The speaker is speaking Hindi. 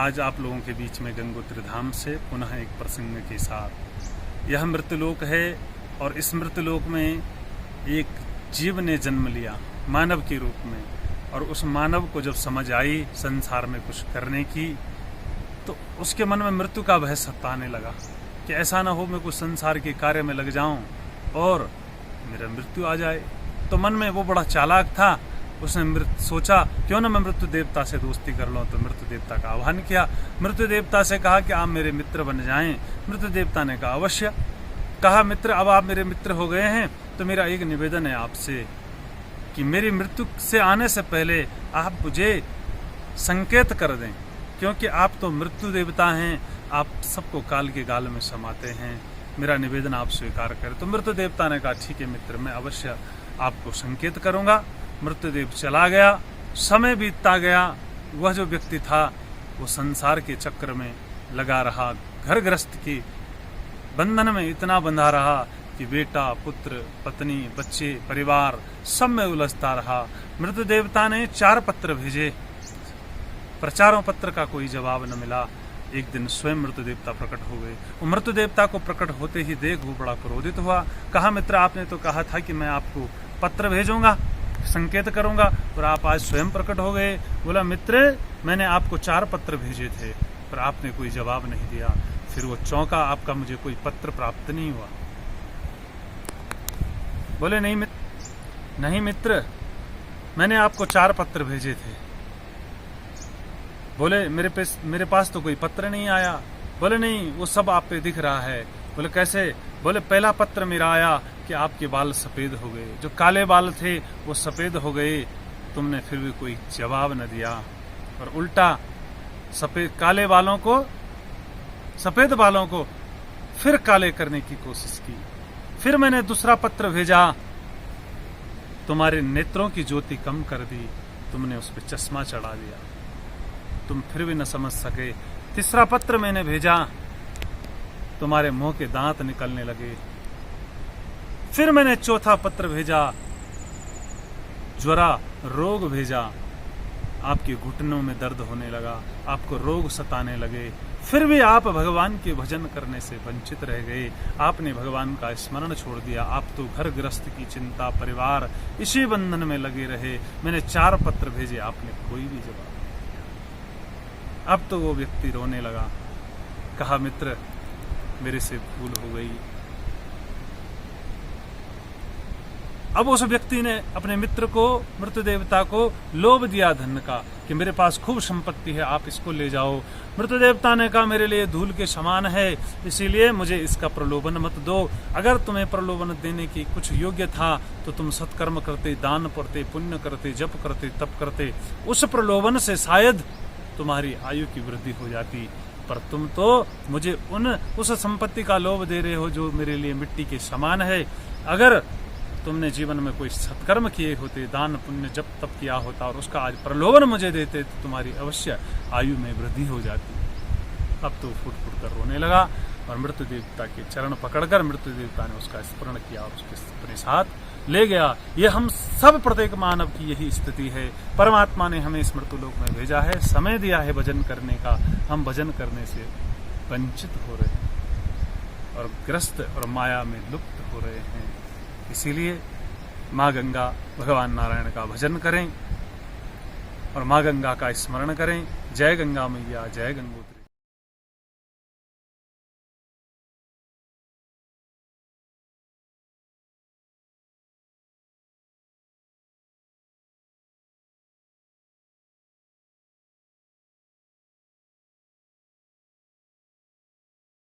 आज आप लोगों के बीच में गंगोत्री धाम से पुनः एक प्रसंग के साथ। यह मृत्युलोक है और इस मृत्युलोक में एक जीव ने जन्म लिया मानव के रूप में, और उस मानव को जब समझ आई संसार में कुछ करने की, तो उसके मन में मृत्यु का भय सताने लगा कि ऐसा ना हो मैं कुछ संसार के कार्य में लग जाऊं और मेरा मृत्यु आ जाए। तो मन में वो बड़ा चालाक था, उसने सोचा क्यों ना मैं मृत्यु देवता से दोस्ती कर लूं। तो मृत्यु देवता का आह्वान किया, मृत्यु देवता से कहा कि आप मेरे मित्र बन जाएं। मृत्यु देवता ने कहा अवश्य। कहा मित्र, अब आप मेरे मित्र हो गए हैं तो मेरा एक निवेदन है आपसे कि मेरी मृत्यु से आने से पहले आप मुझे संकेत कर दें, क्योंकि आप तो मृत्यु देवता हैं, आप सबको काल के गाल में समाते हैं। मेरा निवेदन आप स्वीकार करें। तो मृत्यु देवता ने कहा ठीक है मित्र, मैं अवश्य आपको संकेत करूंगा। मृत्युदेव चला गया, समय बीतता गया। वह जो व्यक्ति था वो संसार के चक्र में लगा रहा, घर गृहस्थ की बंधन में इतना बंधा रहा कि बेटा, पुत्र, पत्नी, बच्चे, परिवार सब में उलझता रहा। मृत्यु देवता ने 4 पत्र भेजे, पर चारों पत्र का कोई जवाब न मिला। एक दिन स्वयं मृत्यु देवता प्रकट हो गए। वो मृत्यु देवता को प्रकट होते ही देख वो बड़ा क्रोधित हुआ। कहा मित्र, आपने तो कहा था कि मैं आपको पत्र भेजूंगा, संकेत करूंगा, और आप आज स्वयं प्रकट हो गए। बोला मित्र, मैंने आपको 4 पत्र भेजे थे पर आपने कोई जवाब नहीं दिया। फिर वो चौंका, आपका मुझे कोई पत्र प्राप्त नहीं हुआ। बोले नहीं मित्र, मैंने आपको 4 पत्र भेजे थे। बोले मेरे पास तो कोई पत्र नहीं आया। बोले नहीं, वो सब आप पे दिख रहा है। बोले कैसे? बोले पहला पत्र मेरा आया कि आपके बाल सफेद हो गए, जो काले बाल थे वो सफेद हो गए। तुमने फिर भी कोई जवाब न दिया, और उल्टा काले बालों को, सफेद बालों को फिर काले करने की कोशिश की। फिर मैंने दूसरा पत्र भेजा, तुम्हारे नेत्रों की ज्योति कम कर दी, तुमने उस पर चश्मा चढ़ा दिया, तुम फिर भी न समझ सके। तीसरा पत्र मैंने भेजा, तुम्हारे मुंह के दांत निकलने लगे। फिर मैंने चौथा पत्र भेजा, ज्वरा रोग भेजा, आपके घुटनों में दर्द होने लगा, आपको रोग सताने लगे। फिर भी आप भगवान के भजन करने से वंचित रह गए, आपने भगवान का स्मरण छोड़ दिया। आप तो घर गृहस्थ की चिंता, परिवार, इसी बंधन में लगे रहे। मैंने 4 पत्र भेजे, आपने कोई भी जवाब। अब तो वो व्यक्ति रोने लगा। कहा मित्र, मेरे से भूल हो गई। अब उस व्यक्ति ने अपने मित्र को, मृत्यु देवता को लोभ दिया धन का कि मेरे पास खूब संपत्ति है, आप इसको ले जाओ। मृत्यु देवता ने कहा मेरे लिए धूल के समान है, इसीलिए मुझे इसका प्रलोभन मत दो। अगर तुम्हें प्रलोभन देने की कुछ योग्य था तो तुम सत्कर्म करते, दान करते, पुण्य करते, जप करते, तप करते। उस प्रलोभन से शायद तुम्हारी आयु की वृद्धि हो जाती, पर तुम तो मुझे उस संपत्ति का लोभ दे रहे हो जो मेरे लिए मिट्टी के समान है। अगर तुमने जीवन में कोई सत्कर्म किए होते, दान पुण्य जप तप किया होता और उसका आज प्रलोभन मुझे देते, तो तुम्हारी अवश्य आयु में वृद्धि हो जाती। अब तो फुट फुट कर रोने लगा और मृत्यु देवता के चरण पकड़कर मृत्यु देवता ने उसका स्मरण किया और उसके अपने साथ ले गया। ये हम सब प्रत्येक मानव की यही स्थिति है। परमात्मा ने हमें इस मृत्युलोक में भेजा है, समय दिया है भजन करने का, हम भजन करने से वंचित हो रहे हैं और ग्रस्त और माया में लुप्त हो रहे हैं। इसीलिए माँ गंगा, भगवान नारायण का भजन करें और माँ गंगा का स्मरण करें। जय गंगा मैया, जय गंगोत्री।